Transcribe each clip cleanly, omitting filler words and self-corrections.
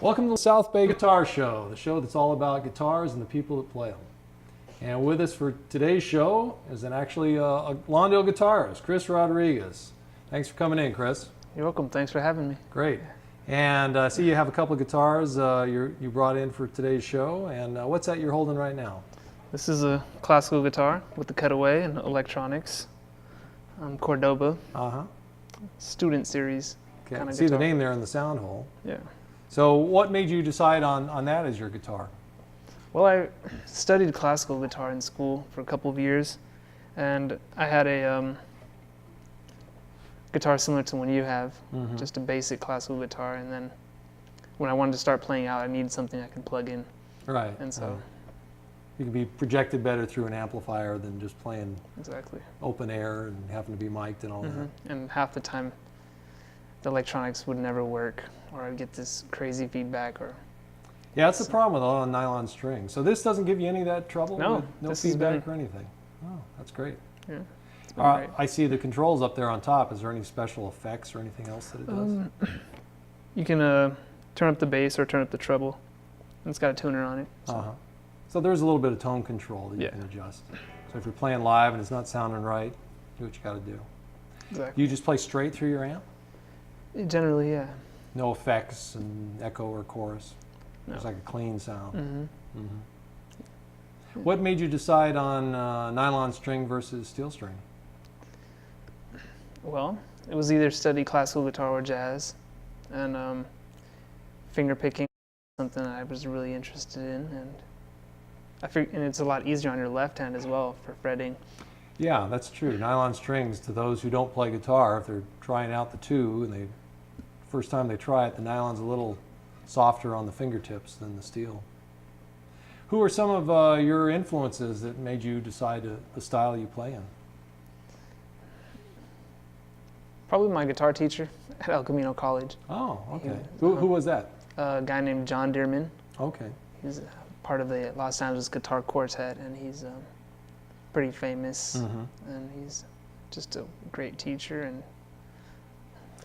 Welcome to the South Bay Guitar Show, the show that's all about guitars and the people that play them. And with us for today's show is actually a Lawndale guitarist, Chris Rodriguez. Thanks for coming in, Chris. You're welcome. Thanks for having me. Great. And I see you have a couple of guitars you brought in for today's show. And what's that you're holding right now? This is a classical guitar with the cutaway and electronics. Cordoba. Student series. Okay. Kind I of see guitar. the name there in the sound hole. Yeah. So what made you decide on that as your guitar? Well, I studied classical guitar in school for a couple of years, and I had a guitar similar to one you have, just a basic classical guitar. And then when I wanted to start playing out, I needed something I could plug in. Right. And so. You can be projected better through an amplifier than just playing Exactly. open air and having to be mic'd and all that. And half the time, the electronics would never work, or I'd get this crazy feedback. Or Yeah, that's the problem with all the nylon strings. So this doesn't give you any of that trouble? No, No this has feedback been- or anything? Oh, that's great. yeah, it's been great. I see the controls up there on top. Is there any special effects or anything else that it does? You can turn up the bass or turn up the treble. And it's got a tuner on it. So. So there's a little bit of tone control that you Yeah. can adjust. So if you're playing live and it's not sounding right, do what you got to do. Exactly. You just play straight through your amp? Generally, yeah. No effects and echo or chorus? No. It's like a clean sound. Mm-hmm. What made you decide on nylon string versus steel string? Well, it was either study classical guitar or jazz, and finger picking, something I was really interested in, and and it's a lot easier on your left hand as well for fretting. Yeah, that's true. Nylon strings, to those who don't play guitar, if they're trying out the two and first time they try it, the nylon's a little softer on the fingertips than the steel. Who are some of your influences that made you decide the style you play in? Probably my guitar teacher at El Camino College. Oh, okay. He- Who was that? A guy named John Dearman. Okay. He's part of the Los Angeles Guitar Quartet, and he's pretty famous, and he's just a great teacher. And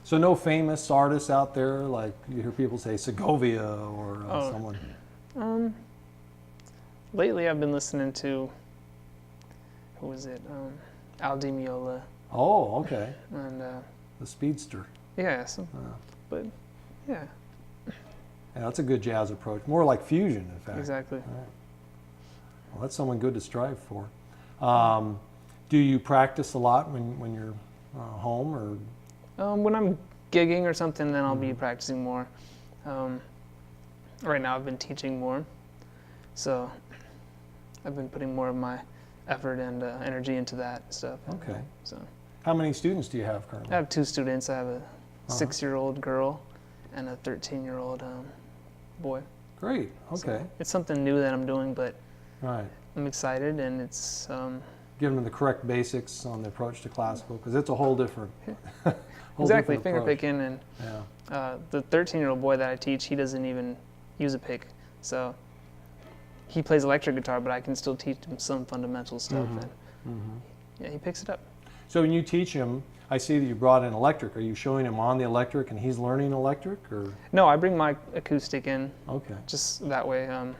So no famous artists out there, like you hear people say Segovia or someone? Lately I've been listening to, who was it, Al Di Meola, Oh, okay. and The Speedster. yeah, but yeah, Yeah, that's a good jazz approach. More like fusion, in fact. exactly. Right. Well, that's someone good to strive for. Do you practice a lot when you're home, or? When I'm gigging or something, then I'll be practicing more. Right now I've been teaching more, so I've been putting more of my effort and energy into that stuff. Okay. So How many students do you have currently? I have two students. I have a 6-year-old girl and a 13-year-old boy. Great. Okay. So it's something new that I'm doing, but Right. I'm excited, and it's Giving them the correct basics on the approach to classical, because it's a whole different. exactly different finger approach. picking. And Yeah. the 13-year-old boy that I teach, he doesn't even use a pick, so he plays electric guitar, but I can still teach him some fundamental stuff, and yeah, he picks it up. So when you teach him, I see that you brought in electric. Are you showing him on the electric and he's learning electric, or? No, I bring my acoustic in, Okay. just that way, so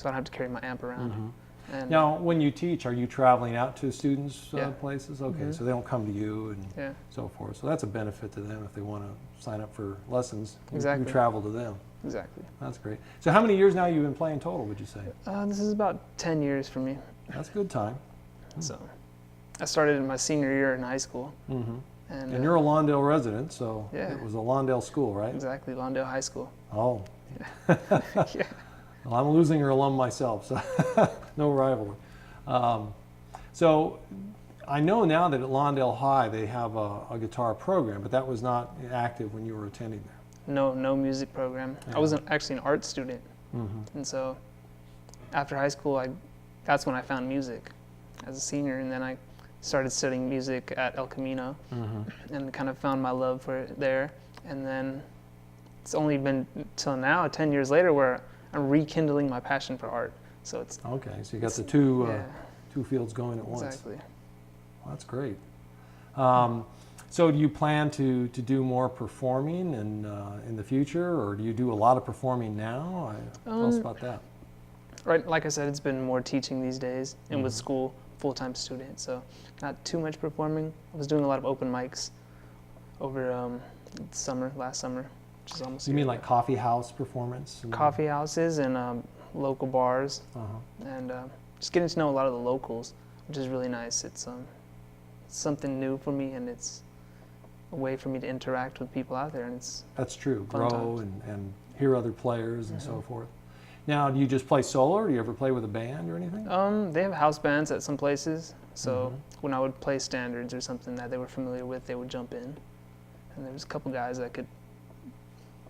I don't have to carry my amp around. And Now, when you teach, are you traveling out to students' Yeah. places? Okay, so they don't come to you and yeah, so forth. So that's a benefit to them if they want to sign up for lessons. Exactly. You travel to them. exactly. That's great. So how many years now you've been playing total, would you say? This is about 10 years for me. That's a good time. So I started in my senior year in high school, And and you're a Lawndale resident, so Yeah. it was a Lawndale school, right? exactly, Lawndale High School. Oh. Yeah. Well, I'm a losing year alum myself, so no rivalry. So I know now that at Lawndale High they have a guitar program, but that was not active when you were attending there. No music program. Yeah. I was actually an art student, and so after high school, that's when I found music as a senior, and then I started studying music at El Camino, and kind of found my love for it there. And then it's only been till now, 10 years later, where I'm rekindling my passion for art. So it's Okay, so you got the two yeah, two fields going at once. exactly. Well, that's great. So do you plan to do more performing in the future, or do you do a lot of performing now? Tell us about that. Right, like I said, it's been more teaching these days, and with school, full-time student, so not too much performing. I was doing a lot of open mics over last summer, which is almost. You mean like coffee house performance? Coffee houses and local bars, and just getting to know a lot of the locals, which is really nice. It's something new for me, and it's a way for me to interact with people out there, and it's That's true. fun Grow times. and hear other players and so forth. Now, do you just play solo, or do you ever play with a band or anything? They have house bands at some places, so when I would play standards or something that they were familiar with, they would jump in. And there was a couple guys that could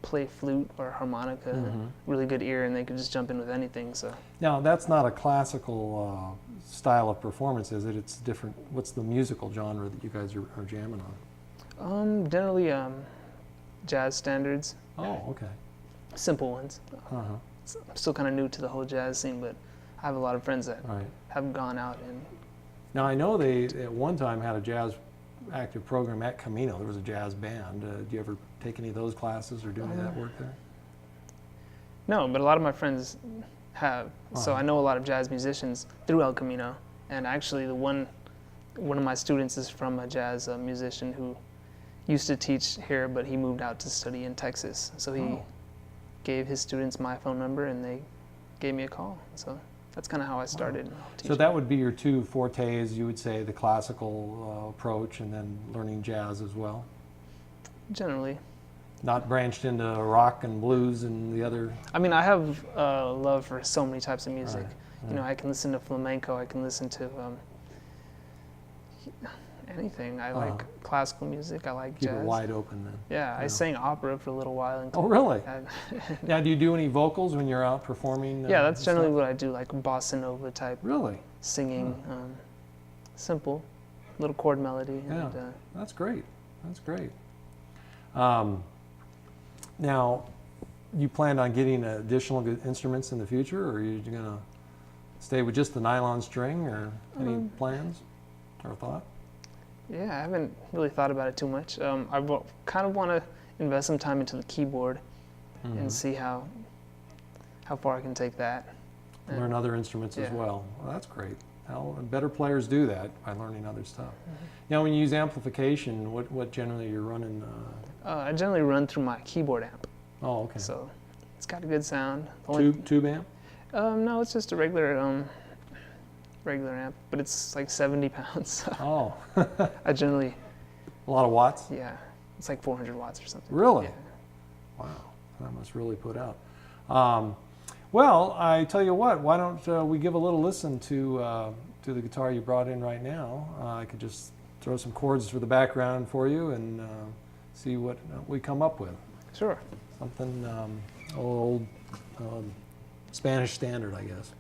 play flute or harmonica, really good ear, and they could just jump in with anything. So Now, that's not a classical style of performance, is it? It's different. What's the musical genre that you guys are jamming on? Generally jazz standards, Oh, okay. simple ones. I'm still kind of new to the whole jazz scene, but I have a lot of friends that Right. have gone out and. Now, I know they at one time had a jazz active program at Camino. There was a jazz band. Do you ever take any of those classes or do any of that work there? No, but a lot of my friends have. So I know a lot of jazz musicians through El Camino, and actually one of my students is from a jazz musician who used to teach here, but he moved out to study in Texas. So he gave his students my phone number, and they gave me a call. So that's kind of how I started teaching. So that would be your two fortes, you would say, the classical approach and then learning jazz as well? Generally. Not branched into rock and blues and the other? I mean, I have a love for so many types of music. Right. You know, I can listen to flamenco, I can listen to anything. I like classical music, I like Keep jazz. it wide open then. Yeah, I sang opera for a little while. Oh, really? I- Now, do you do any vocals when you're out performing? yeah, that's and generally stuff? what I do, like bossa nova type Really? singing, simple, little chord melody. Yeah. And, That's great. That's great. Now, you plan on getting additional instruments in the future, or are you going to stay with just the nylon string, or any plans or thought? yeah, I haven't really thought about it too much. Kind of want to invest some time into the keyboard and see how far I can take that. Learn other instruments as yeah. well. Well, that's great. Well, better players do that by learning other stuff. Now, when you use amplification, what generally you're running? I generally run through my keyboard amp, Oh, okay. so it's got a good sound. The Tube amp? no, it's just a regular amp, but it's like 70 pounds. So Oh, I generally, a lot of watts? yeah, it's like 400 watts or something. Really? Yeah. Wow, that must really put out. Well, I tell you what, why don't we give a little listen to the guitar you brought in right now. I could just throw some chords for the background for you and see what we come up with. Sure. Something old Spanish standard, I guess.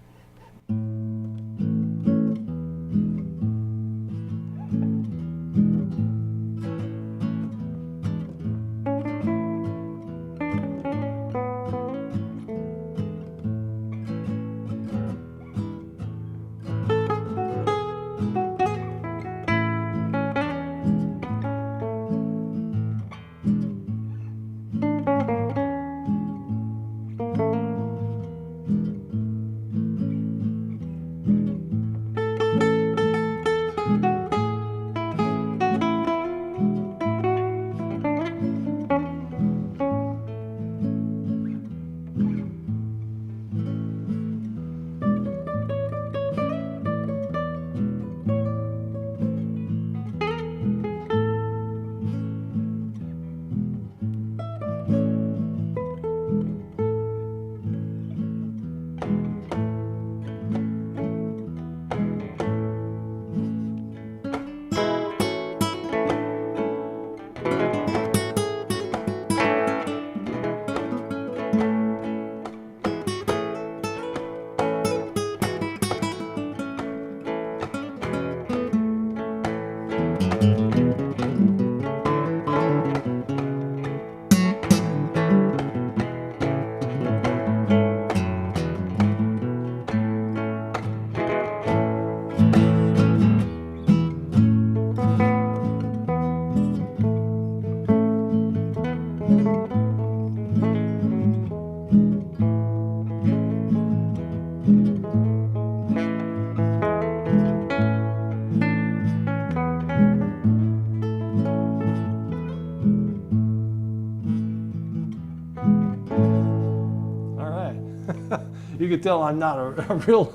You could tell I'm not a real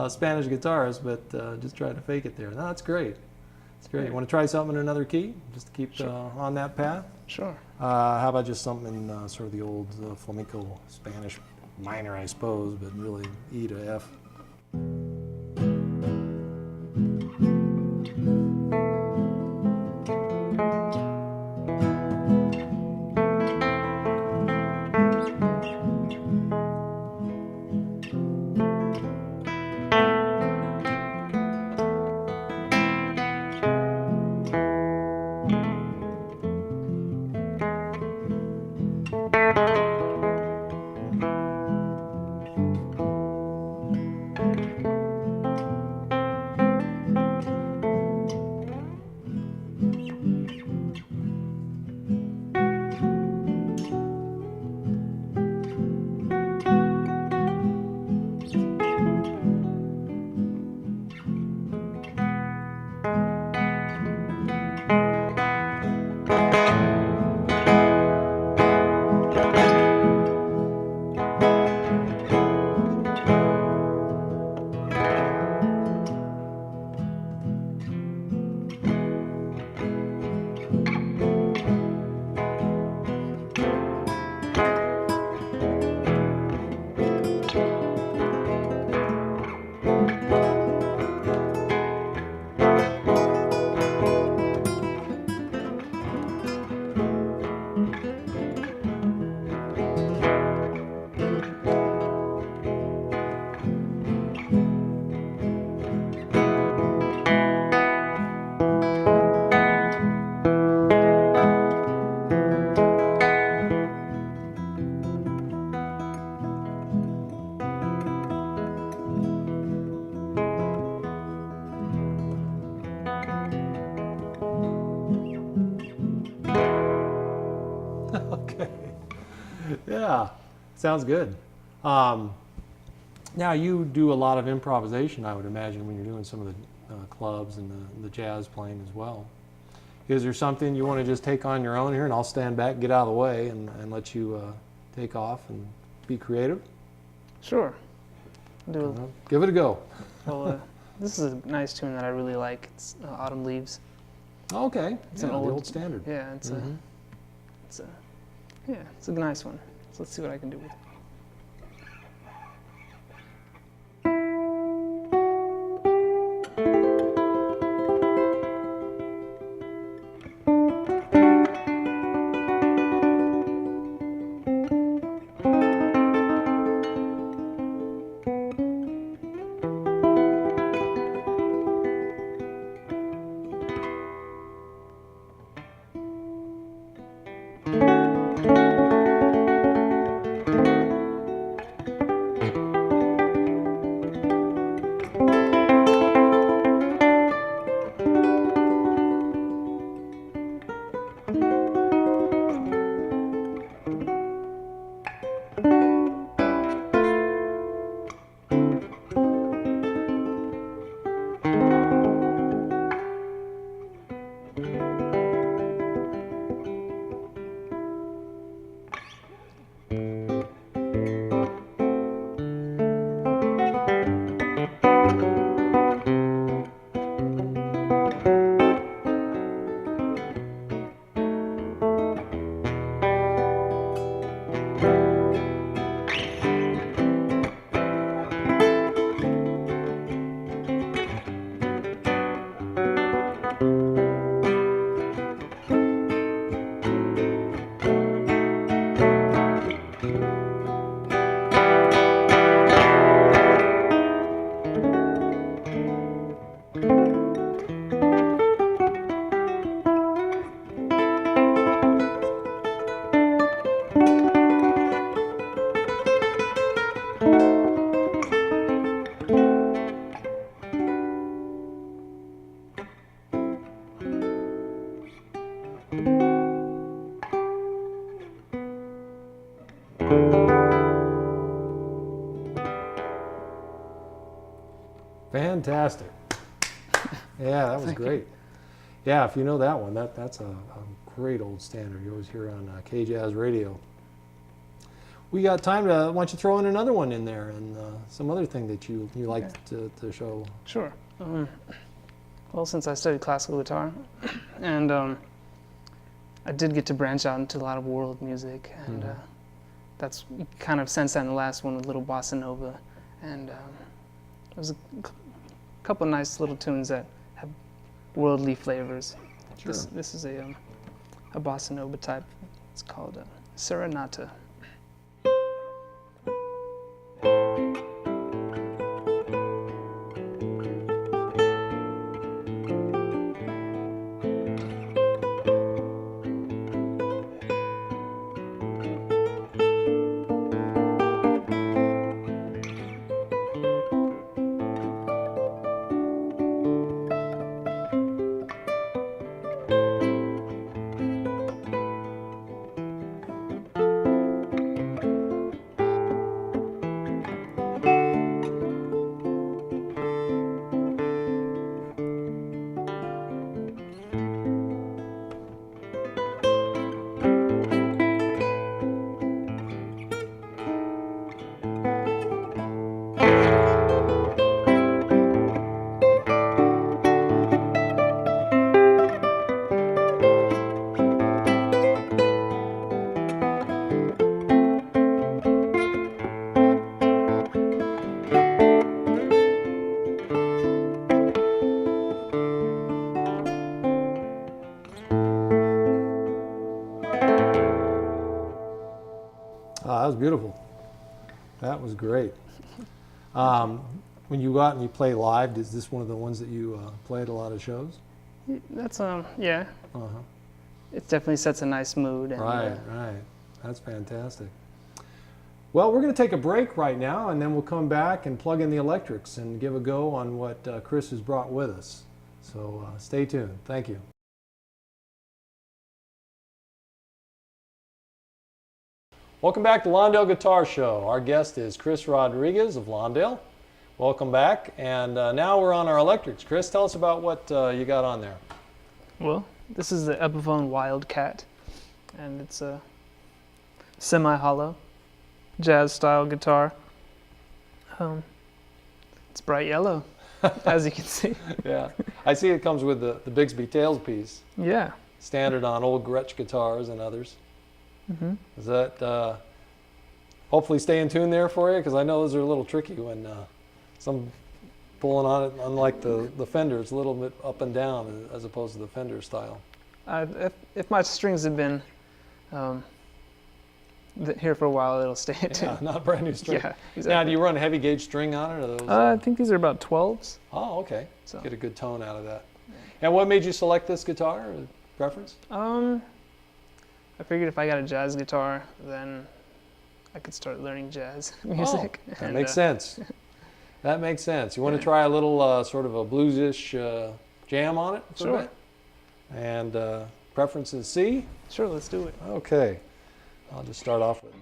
Spanish guitarist, but just trying to fake it there. No, that's great. It's great. You want to try something in another key, just to keep on that path? Sure. How about just something in sort of the old flamenco Spanish minor, I suppose, but really E to F. Okay. Yeah, sounds good. Now you do a lot of improvisation, I would imagine, when you're doing some of the clubs and the jazz playing as well. Is there something you want to just take on your own here, and I'll stand back, get out of the way, and let you take off and be creative? Sure. Do Give it a go. well. This is a nice tune that I really like. It's Autumn Leaves. Okay, It's yeah, an the old- old standard. Yeah, it's a nice one. So let's see what I can do with it. Fantastic. Yeah, that was great. Yeah, if you know that one, that's a great old standard. You always hear on K-Jazz Radio. we got time to, why don't you throw in another one in there and some other thing that you like to show. Sure. Well, since I studied classical guitar, and I did get to branch out into a lot of world music, and that's kind of sense that in the last one with Little Bossa Nova, and there was a couple of nice little tunes that have worldly flavors. Sure. This is a Bossa Nova type. It's called Serenata. Oh, that was beautiful. That was great. When you go out and you play live, is this one of the ones that you play at a lot of shows? That's yeah. Uh-huh. It definitely sets a nice mood. And, Right. That's fantastic. Well, we're going to take a break right now, and then we'll come back and plug in the electrics and give a go on what Chris has brought with us. So stay tuned. Thank you. Welcome back to Lawndale Guitar Show. Our guest is Chris Rodriguez of Lawndale. Welcome back. And now we're on our electrics. Chris, tell us about what you got on there. Well, this is the Epiphone Wildcat, and it's a semi-hollow jazz-style guitar. It's bright yellow, as you can see. Yeah, I see it comes with the Bigsby tailpiece, Yeah. standard on old Gretsch guitars and others. Mm-hmm. Is that hopefully stay in tune there for you? Because I know those are a little tricky when some pulling on it, unlike the Fender, it's a little bit up and down as opposed to the Fender style. If my strings have been here for a while, it'll stay in tune. Yeah, not brand new string. Yeah, exactly. Now, do you run a heavy gauge string on it? Or those, I think these are about 12s. Oh, okay. So. Get a good tone out of that. And what made you select this guitar? Preference? I figured if I got a jazz guitar, then I could start learning jazz music. Oh, that makes sense. That makes sense. You want to try a little sort of a bluesish jam on it for a bit? And preference is C? Sure, let's do it. Okay. I'll just start off with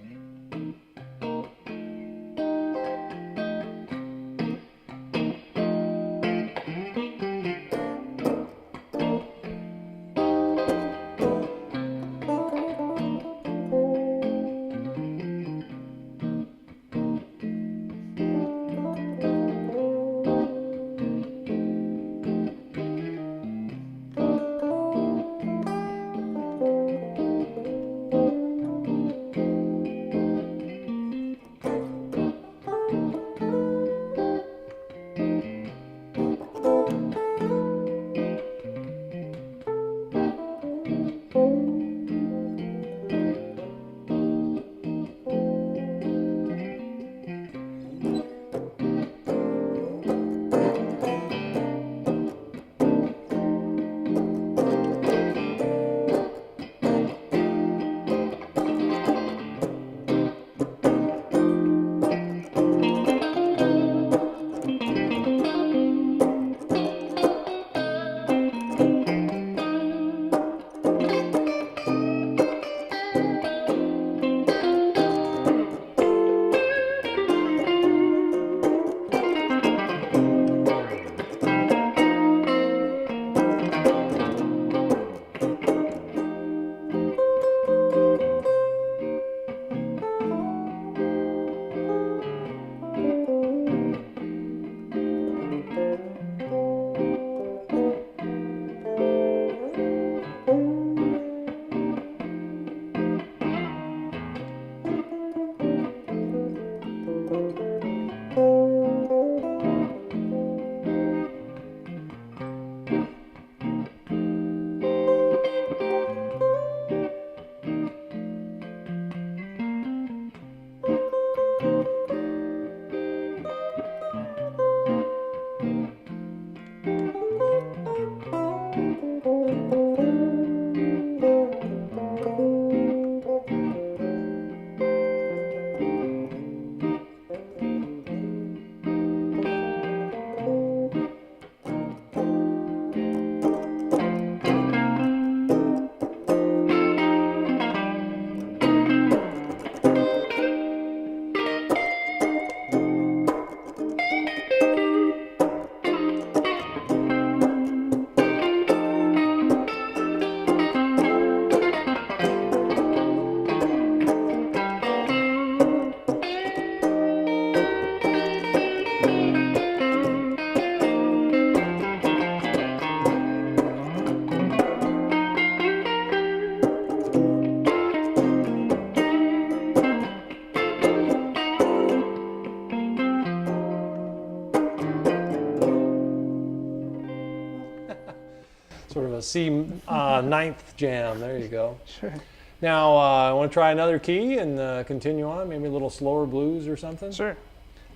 Sort of a C ninth jam. There you go. Sure. Now, I want to try another key and continue on. Maybe a little slower blues or something. Sure.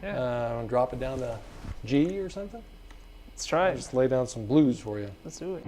Yeah. I want to drop it down to G or something. Let's try it. Just lay down some blues for you. Let's do it.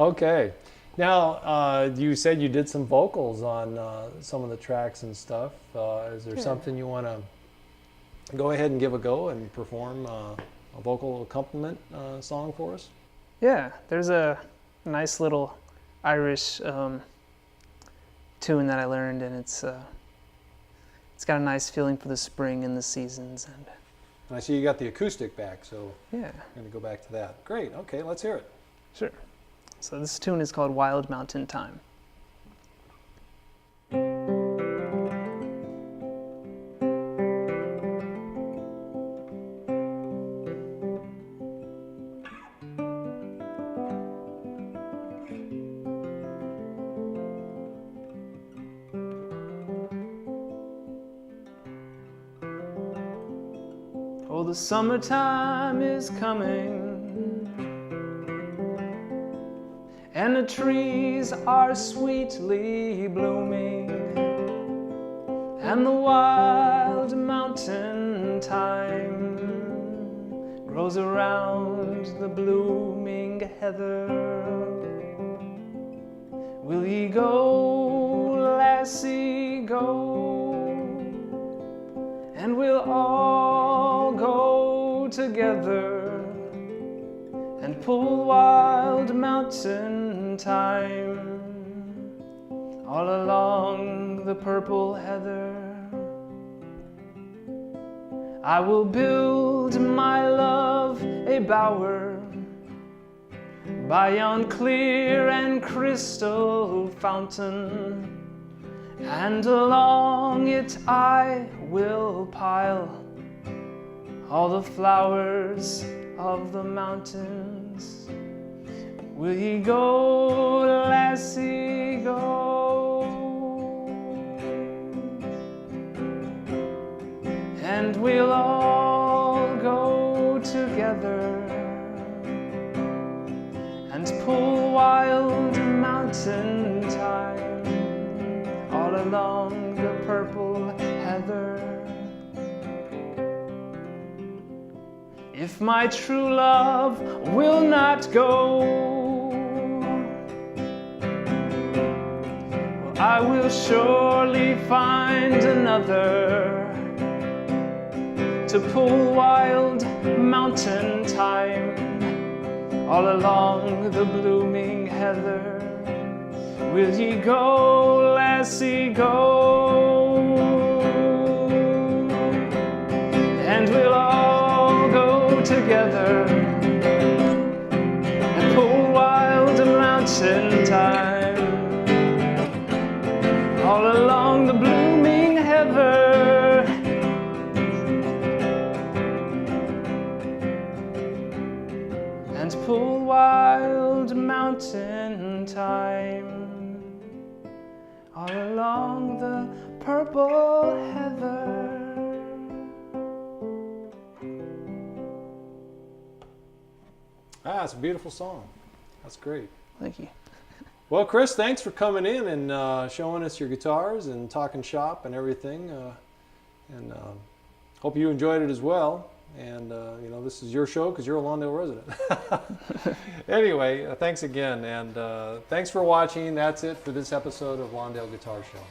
Okay. Now, you said you did some vocals on some of the tracks and stuff. Is there something you want to go ahead and give a go and perform a vocal accompaniment song for us? Yeah, there's a nice little Irish tune that I learned, and it's got a nice feeling for the spring and the seasons. And I see you got the acoustic back, so yeah, I'm going to go back to that. Great. Okay, let's hear it. sure. So this tune is called Wild Mountain Time. Oh, the summertime is coming, and the trees are sweetly blooming, and the wild mountain thyme grows around the blooming heather. Will ye go, lassie, go, and we'll all go together and pull wild mountain thyme all along the purple heather. I will build, my love, a bower by yon clear and crystal fountain, and along it I will pile all the flowers of the mountains. Will ye go, lassie, go, and we'll all go together and pull wild mountain thyme all along the purple heather. If my true love will not go, well, I will surely find another to pull wild mountain thyme all along the blooming heather. Will ye go, lassie, go, and we'll all go together and pull wild mountain thyme all along the blooming heather. And pull wild mountain thyme all along the purple heather. Ah, it's a beautiful song. That's great. Thank you. Well, Chris, thanks for coming in and showing us your guitars and talking shop and everything. And hope you enjoyed it as well. And, you know, this is your show because you're a Lawndale resident. Anyway, thanks again. And thanks for watching. That's it for this episode of Lawndale Guitar Show.